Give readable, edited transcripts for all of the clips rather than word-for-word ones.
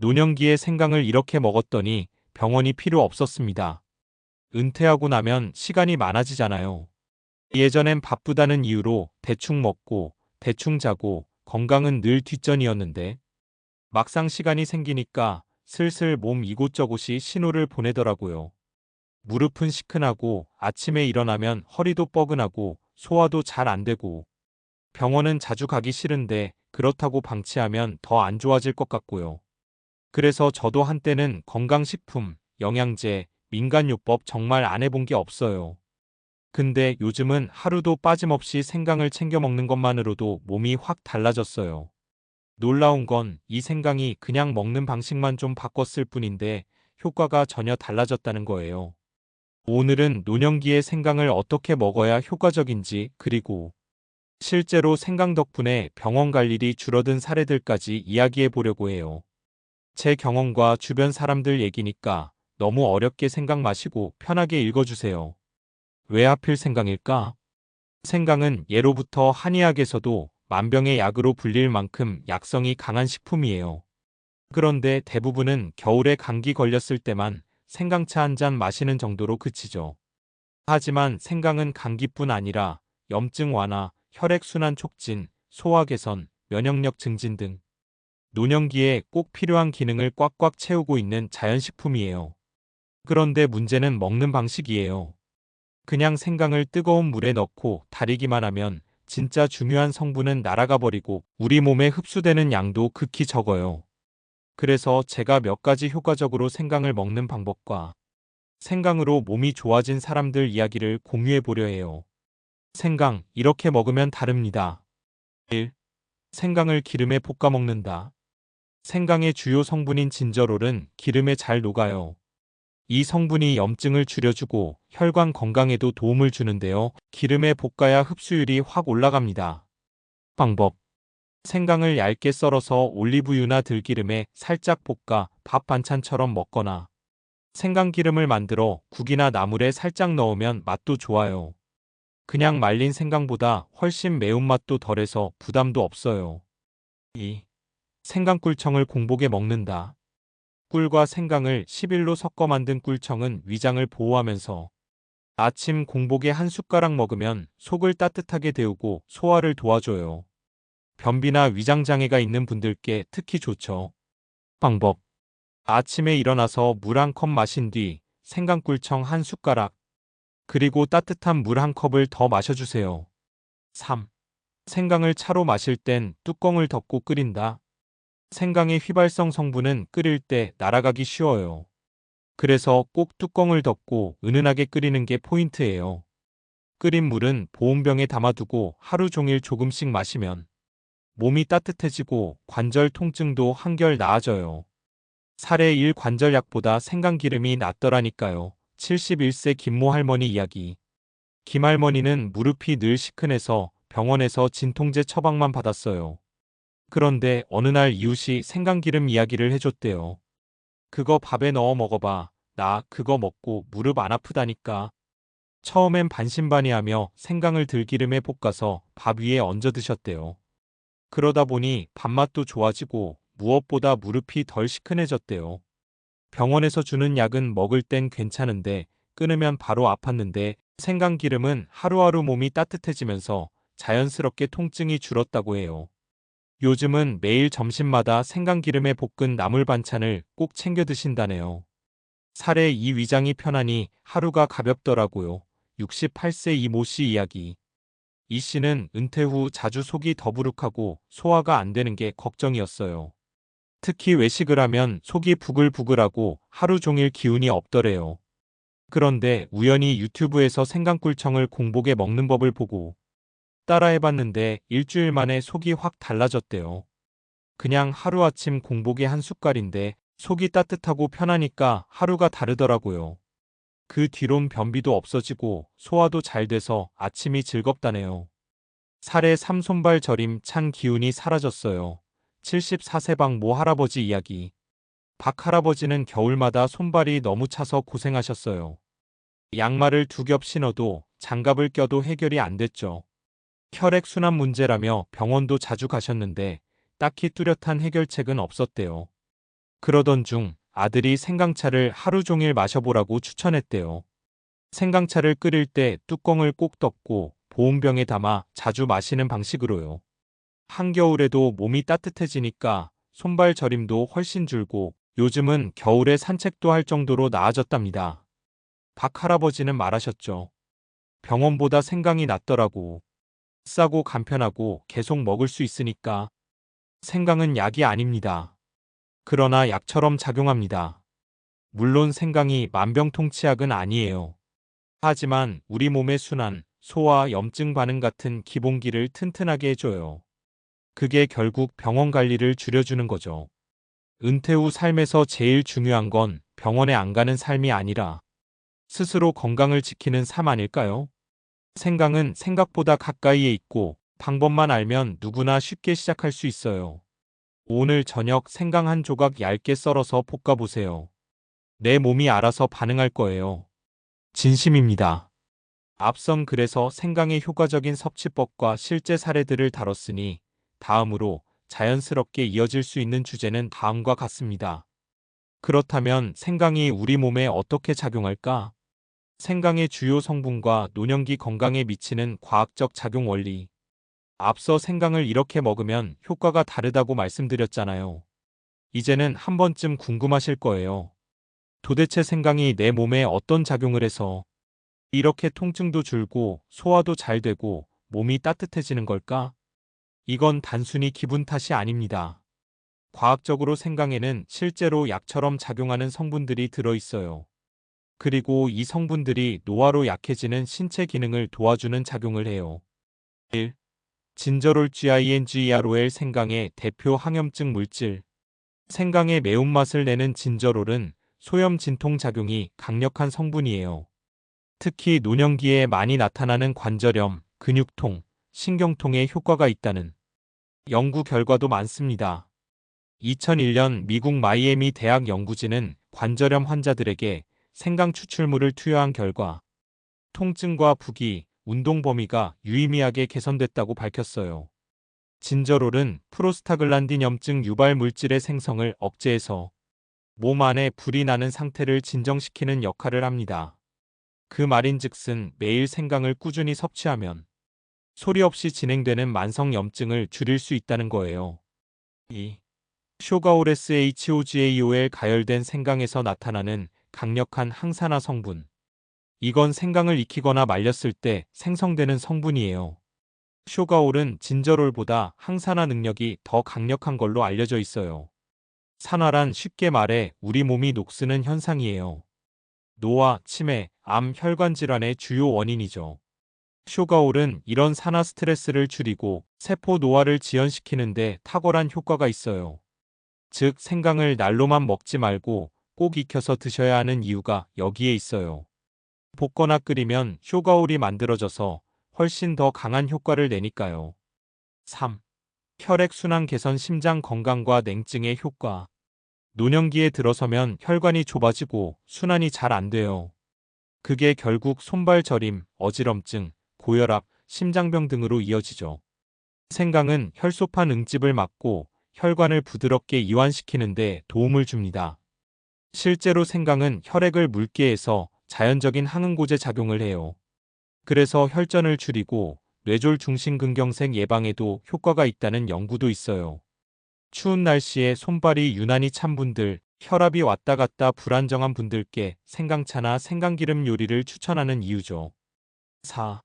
노년기에 생강을 이렇게 먹었더니 병원이 필요 없었습니다. 은퇴하고 나면 시간이 많아지잖아요. 예전엔 바쁘다는 이유로 대충 먹고 대충 자고 건강은 늘 뒷전이었는데 막상 시간이 생기니까 슬슬 몸 이곳저곳이 신호를 보내더라고요. 무릎은 시큰하고 아침에 일어나면 허리도 뻐근하고 소화도 잘 안 되고 병원은 자주 가기 싫은데 그렇다고 방치하면 더 안 좋아질 것 같고요. 그래서 저도 한때는 건강식품, 영양제, 민간요법 정말 안 해본 게 없어요. 근데 요즘은 하루도 빠짐없이 생강을 챙겨 먹는 것만으로도 몸이 확 달라졌어요. 놀라운 건 이 생강이 그냥 먹는 방식만 좀 바꿨을 뿐인데 효과가 전혀 달라졌다는 거예요. 오늘은 노년기에 생강을 어떻게 먹어야 효과적인지, 그리고 실제로 생강 덕분에 병원 갈 일이 줄어든 사례들까지 이야기해 보려고 해요. 제 경험과 주변 사람들 얘기니까 너무 어렵게 생각 마시고 편하게 읽어주세요. 왜 하필 생강일까? 생강은 예로부터 한의학에서도 만병의 약으로 불릴 만큼 약성이 강한 식품이에요. 그런데 대부분은 겨울에 감기 걸렸을 때만 생강차 한 잔 마시는 정도로 그치죠. 하지만 생강은 감기뿐 아니라 염증 완화, 혈액순환 촉진, 소화 개선, 면역력 증진 등 노년기에 꼭 필요한 기능을 꽉꽉 채우고 있는 자연식품이에요. 그런데 문제는 먹는 방식이에요. 그냥 생강을 뜨거운 물에 넣고 달이기만 하면 진짜 중요한 성분은 날아가 버리고 우리 몸에 흡수되는 양도 극히 적어요. 그래서 제가 몇 가지 효과적으로 생강을 먹는 방법과 생강으로 몸이 좋아진 사람들 이야기를 공유해 보려 해요. 생강, 이렇게 먹으면 다릅니다. 1. 생강을 기름에 볶아 먹는다. 생강의 주요 성분인 진저롤은 기름에 잘 녹아요. 이 성분이 염증을 줄여주고 혈관 건강에도 도움을 주는데요. 기름에 볶아야 흡수율이 확 올라갑니다. 방법. 생강을 얇게 썰어서 올리브유나 들기름에 살짝 볶아 밥 반찬처럼 먹거나 생강기름을 만들어 국이나 나물에 살짝 넣으면 맛도 좋아요. 그냥 말린 생강보다 훨씬 매운맛도 덜해서 부담도 없어요. 2. 생강꿀청을 공복에 먹는다. 꿀과 생강을 10일로 섞어 만든 꿀청은 위장을 보호하면서 아침 공복에 한 숟가락 먹으면 속을 따뜻하게 데우고 소화를 도와줘요. 변비나 위장장애가 있는 분들께 특히 좋죠. 방법. 아침에 일어나서 물 한 컵 마신 뒤 생강꿀청 한 숟가락, 그리고 따뜻한 물 한 컵을 더 마셔주세요. 3. 생강을 차로 마실 땐 뚜껑을 덮고 끓인다. 생강의 휘발성 성분은 끓일 때 날아가기 쉬워요. 그래서 꼭 뚜껑을 덮고 은은하게 끓이는 게 포인트예요. 끓인 물은 보온병에 담아두고 하루 종일 조금씩 마시면 몸이 따뜻해지고 관절 통증도 한결 나아져요. 살의 일관절약보다 생강기름이 낫더라니까요. 71세 김모 할머니 이야기. 김 할머니는 무릎이 늘 시큰해서 병원에서 진통제 처방만 받았어요. 그런데 어느 날 이웃이 생강기름 이야기를 해줬대요. 그거 밥에 넣어 먹어봐. 나 그거 먹고 무릎 안 아프다니까. 처음엔 반신반의하며 생강을 들기름에 볶아서 밥 위에 얹어 드셨대요. 그러다 보니 밥맛도 좋아지고 무엇보다 무릎이 덜 시큰해졌대요. 병원에서 주는 약은 먹을 땐 괜찮은데 끊으면 바로 아팠는데 생강기름은 하루하루 몸이 따뜻해지면서 자연스럽게 통증이 줄었다고 해요. 요즘은 매일 점심마다 생강기름에 볶은 나물 반찬을 꼭 챙겨 드신다네요. 살에 이 위장이 편하니 하루가 가볍더라고요. 68세 이모 씨 이야기. 이 씨는 은퇴 후 자주 속이 더부룩하고 소화가 안 되는 게 걱정이었어요. 특히 외식을 하면 속이 부글부글하고 하루 종일 기운이 없더래요. 그런데 우연히 유튜브에서 생강꿀청을 공복에 먹는 법을 보고 따라해봤는데 일주일 만에 속이 확 달라졌대요. 그냥 하루아침 공복에 한 숟갈인데 속이 따뜻하고 편하니까 하루가 다르더라고요. 그 뒤론 변비도 없어지고 소화도 잘 돼서 아침이 즐겁다네요. 살에 삼손발 저림 찬 기운이 사라졌어요. 74세 박 모 할아버지 이야기. 박 할아버지는 겨울마다 손발이 너무 차서 고생하셨어요. 양말을 두 겹 신어도 장갑을 껴도 해결이 안 됐죠. 혈액순환 문제라며 병원도 자주 가셨는데 딱히 뚜렷한 해결책은 없었대요. 그러던 중 아들이 생강차를 하루 종일 마셔보라고 추천했대요. 생강차를 끓일 때 뚜껑을 꼭 덮고 보온병에 담아 자주 마시는 방식으로요. 한겨울에도 몸이 따뜻해지니까 손발 저림도 훨씬 줄고 요즘은 겨울에 산책도 할 정도로 나아졌답니다. 박 할아버지는 말하셨죠. 병원보다 생강이 낫더라고. 싸고 간편하고 계속 먹을 수 있으니까. 생강은 약이 아닙니다. 그러나 약처럼 작용합니다. 물론 생강이 만병통치약은 아니에요. 하지만 우리 몸의 순환, 소화, 염증 반응 같은 기본기를 튼튼하게 해줘요. 그게 결국 병원 관리를 줄여주는 거죠. 은퇴 후 삶에서 제일 중요한 건 병원에 안 가는 삶이 아니라 스스로 건강을 지키는 삶 아닐까요? 생강은 생각보다 가까이에 있고 방법만 알면 누구나 쉽게 시작할 수 있어요. 오늘 저녁 생강 한 조각 얇게 썰어서 볶아보세요. 내 몸이 알아서 반응할 거예요. 진심입니다. 앞선 글에서 생강의 효과적인 섭취법과 실제 사례들을 다뤘으니 다음으로 자연스럽게 이어질 수 있는 주제는 다음과 같습니다. 그렇다면 생강이 우리 몸에 어떻게 작용할까? 생강의 주요 성분과 노년기 건강에 미치는 과학적 작용 원리. 앞서 생강을 이렇게 먹으면 효과가 다르다고 말씀드렸잖아요. 이제는 한 번쯤 궁금하실 거예요. 도대체 생강이 내 몸에 어떤 작용을 해서 이렇게 통증도 줄고 소화도 잘 되고 몸이 따뜻해지는 걸까? 이건 단순히 기분 탓이 아닙니다. 과학적으로 생강에는 실제로 약처럼 작용하는 성분들이 들어있어요. 그리고 이 성분들이 노화로 약해지는 신체 기능을 도와주는 작용을 해요. 1. 진저롤 GINGEROL 생강의 대표 항염증 물질. 생강의 매운맛을 내는 진저롤은 소염 진통 작용이 강력한 성분이에요. 특히 노년기에 많이 나타나는 관절염, 근육통, 신경통에 효과가 있다는 연구 결과도 많습니다. 2001년 미국 마이애미 대학 연구진은 관절염 환자들에게 생강 추출물을 투여한 결과 통증과 부기, 운동 범위가 유의미하게 개선됐다고 밝혔어요. 진저롤은 프로스타글란딘 염증 유발 물질의 생성을 억제해서 몸 안에 불이 나는 상태를 진정시키는 역할을 합니다. 그 말인즉슨 매일 생강을 꾸준히 섭취하면 소리 없이 진행되는 만성 염증을 줄일 수 있다는 거예요. 2. 쇼가오레스 HOGAOL 가열된 생강에서 나타나는 강력한 항산화 성분. 이건 생강을 익히거나 말렸을 때 생성되는 성분이에요. 쇼가올은 진저롤보다 항산화 능력이 더 강력한 걸로 알려져 있어요. 산화란 쉽게 말해 우리 몸이 녹쓰는 현상이에요. 노화, 치매, 암, 혈관 질환의 주요 원인이죠. 쇼가올은 이런 산화 스트레스를 줄이고 세포 노화를 지연시키는데 탁월한 효과가 있어요. 즉 생강을 날로만 먹지 말고 꼭 익혀서 드셔야 하는 이유가 여기에 있어요. 볶거나 끓이면 쇼가올이 만들어져서 훨씬 더 강한 효과를 내니까요. 3. 혈액순환 개선 심장 건강과 냉증의 효과. 노년기에 들어서면 혈관이 좁아지고 순환이 잘 안 돼요. 그게 결국 손발 저림, 어지럼증, 고혈압, 심장병 등으로 이어지죠. 생강은 혈소판 응집을 막고 혈관을 부드럽게 이완시키는 데 도움을 줍니다. 실제로 생강은 혈액을 묽게 해서 자연적인 항응고제 작용을 해요. 그래서 혈전을 줄이고 뇌졸 중심근경색 예방에도 효과가 있다는 연구도 있어요. 추운 날씨에 손발이 유난히 찬 분들, 혈압이 왔다 갔다 불안정한 분들께 생강차나 생강기름 요리를 추천하는 이유죠. 4.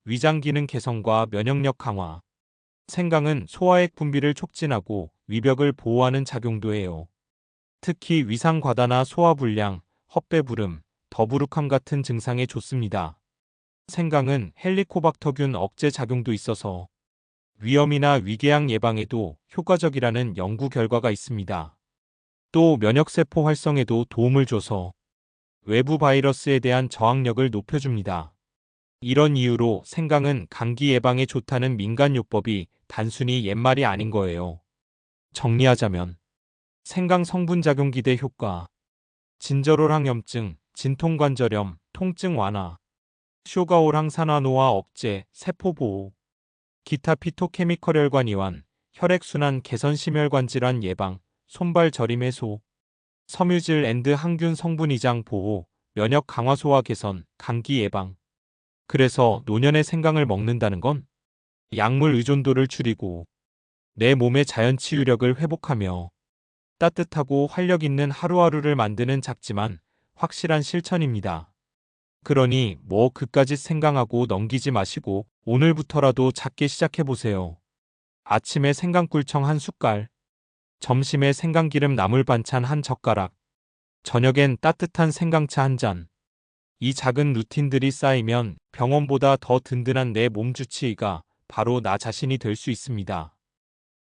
위장 기능 개선과 면역력 강화. 생강은 소화액 분비를 촉진하고 위벽을 보호하는 작용도 해요. 특히 위상과다나 소화불량, 헛배부름, 더부룩함 같은 증상에 좋습니다. 생강은 헬리코박터균 억제 작용도 있어서 위염이나 위궤양 예방에도 효과적이라는 연구 결과가 있습니다. 또 면역세포 활성에도 도움을 줘서 외부 바이러스에 대한 저항력을 높여줍니다. 이런 이유로 생강은 감기 예방에 좋다는 민간요법이 단순히 옛말이 아닌 거예요. 정리하자면 생강 성분 작용 기대 효과, 진저롤 항염증, 진통관절염, 통증 완화, 쇼가올 항산화 노화 억제, 세포 보호, 기타 피토케미컬 혈관 이완, 혈액순환 개선 심혈관 질환 예방, 손발 저림 해소, 섬유질 앤드 항균 성분 이장 보호, 면역 강화 소화 개선, 감기 예방. 그래서 노년의 생강을 먹는다는 건 약물 의존도를 줄이고 내 몸의 자연 치유력을 회복하며 따뜻하고 활력 있는 하루하루를 만드는 작지만 확실한 실천입니다. 그러니 뭐 그까짓 생각하고 넘기지 마시고 오늘부터라도 작게 시작해보세요. 아침에 생강꿀청 한 숟갈, 점심에 생강기름 나물 반찬 한 젓가락, 저녁엔 따뜻한 생강차 한 잔. 이 작은 루틴들이 쌓이면 병원보다 더 든든한 내 몸 주치의가 바로 나 자신이 될 수 있습니다.